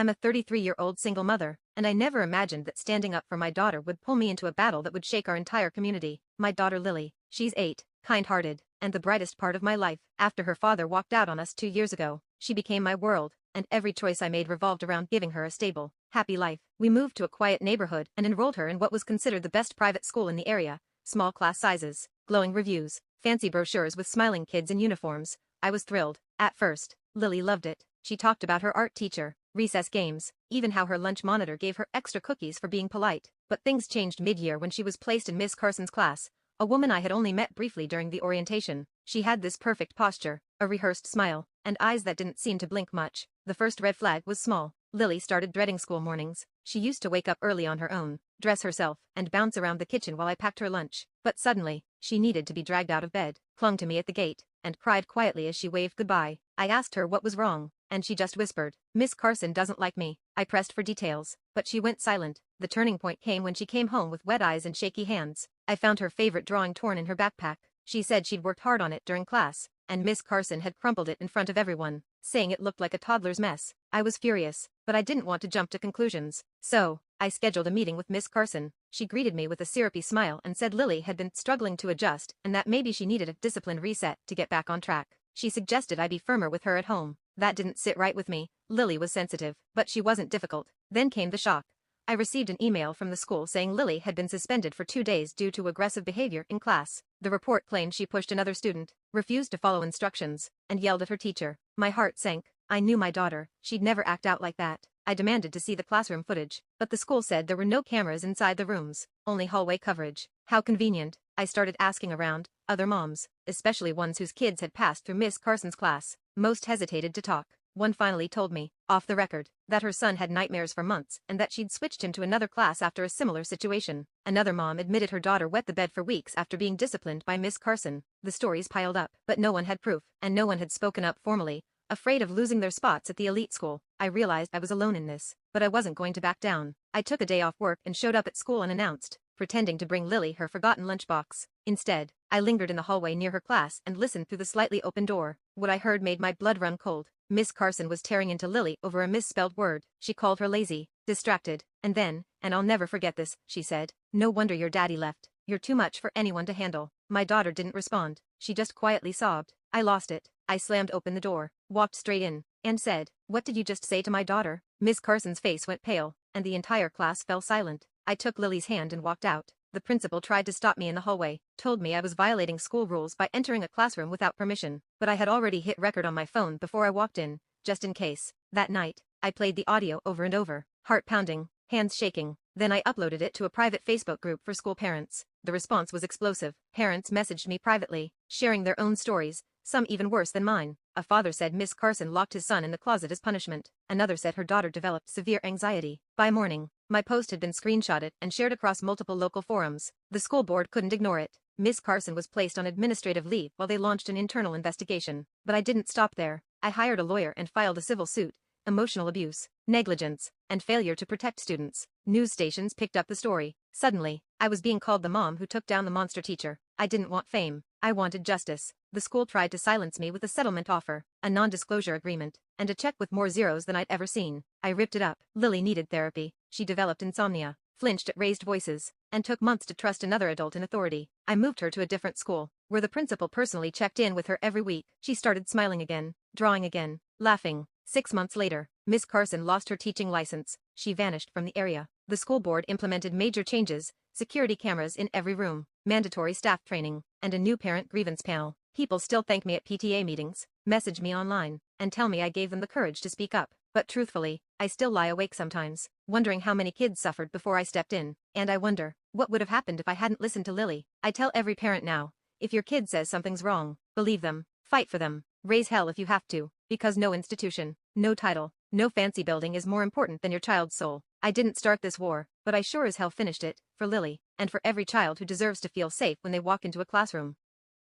I'm a 33-year-old single mother, and I never imagined that standing up for my daughter would pull me into a battle that would shake our entire community. My daughter Lily, she's 8, kind-hearted, and the brightest part of my life. After her father walked out on us 2 years ago, she became my world, and every choice I made revolved around giving her a stable, happy life. We moved to a quiet neighborhood and enrolled her in what was considered the best private school in the area. Small class sizes, glowing reviews, fancy brochures with smiling kids in uniforms. I was thrilled. At first, Lily loved it. She talked about her art teacher, recess games, even how her lunch monitor gave her extra cookies for being polite. But things changed mid-year when she was placed in Miss Carson's class, a woman I had only met briefly during the orientation. She had this perfect posture, a rehearsed smile, and eyes that didn't seem to blink much. The first red flag was small. Lily started dreading school mornings. She used to wake up early on her own, dress herself, and bounce around the kitchen while I packed her lunch. But suddenly, she needed to be dragged out of bed, clung to me at the gate, and cried quietly as she waved goodbye. I asked her what was wrong, and she just whispered, "Miss Carson doesn't like me." I pressed for details, but she went silent. The turning point came when she came home with wet eyes and shaky hands. I found her favorite drawing torn in her backpack. She said she'd worked hard on it during class, and Miss Carson had crumpled it in front of everyone, saying it looked like a toddler's mess. I was furious, but I didn't want to jump to conclusions. So, I scheduled a meeting with Miss Carson. She greeted me with a syrupy smile and said Lily had been struggling to adjust and that maybe she needed a discipline reset to get back on track. She suggested I be firmer with her at home. That didn't sit right with me. Lily was sensitive, but she wasn't difficult. Then came the shock. I received an email from the school saying Lily had been suspended for 2 days due to aggressive behavior in class. The report claimed she pushed another student, refused to follow instructions, and yelled at her teacher. My heart sank. I knew my daughter. She'd never act out like that. I demanded to see the classroom footage, but the school said there were no cameras inside the rooms, only hallway coverage. How convenient. I started asking around. Other moms, especially ones whose kids had passed through Miss Carson's class, most hesitated to talk. One finally told me, off the record, that her son had nightmares for months and that she'd switched him to another class after a similar situation. Another mom admitted her daughter wet the bed for weeks after being disciplined by Miss Carson. The stories piled up, but no one had proof, and no one had spoken up formally, afraid of losing their spots at the elite school. I realized I was alone in this, but I wasn't going to back down. I took a day off work and showed up at school unannounced, pretending to bring Lily her forgotten lunchbox. Instead, I lingered in the hallway near her class and listened through the slightly open door. What I heard made my blood run cold. Miss Carson was tearing into Lily over a misspelled word. She called her lazy, distracted, and then, and I'll never forget this, she said, "No wonder your daddy left. You're too much for anyone to handle." My daughter didn't respond. She just quietly sobbed. I lost it. I slammed open the door, walked straight in, and said, "What did you just say to my daughter?" Miss Carson's face went pale, and the entire class fell silent. I took Lily's hand and walked out. The principal tried to stop me in the hallway, told me I was violating school rules by entering a classroom without permission, but I had already hit record on my phone before I walked in, just in case. That night, I played the audio over and over, heart pounding, hands shaking. Then I uploaded it to a private Facebook group for school parents. The response was explosive. Parents messaged me privately, sharing their own stories, some even worse than mine. A father said Miss Carson locked his son in the closet as punishment. Another said her daughter developed severe anxiety. By morning, my post had been screenshotted and shared across multiple local forums. The school board couldn't ignore it. Miss Carson was placed on administrative leave while they launched an internal investigation. But I didn't stop there. I hired a lawyer and filed a civil suit. Emotional abuse, negligence, and failure to protect students. News stations picked up the story. Suddenly, I was being called the mom who took down the monster teacher. I didn't want fame. I wanted justice. The school tried to silence me with a settlement offer, a non-disclosure agreement, and a check with more zeros than I'd ever seen. I ripped it up. Lily needed therapy. She developed insomnia, flinched at raised voices, and took months to trust another adult in authority. I moved her to a different school, where the principal personally checked in with her every week. She started smiling again, drawing again, laughing. 6 months later, Miss Carson lost her teaching license. She vanished from the area. The school board implemented major changes, security cameras in every room, mandatory staff training, and a new parent grievance panel. People still thank me at PTA meetings, message me online, and tell me I gave them the courage to speak up. But truthfully, I still lie awake sometimes, wondering how many kids suffered before I stepped in. And I wonder, what would have happened if I hadn't listened to Lily? I tell every parent now, if your kid says something's wrong, believe them, fight for them, raise hell if you have to, because no institution, no title, no fancy building is more important than your child's soul. I didn't start this war, but I sure as hell finished it, for Lily, and for every child who deserves to feel safe when they walk into a classroom.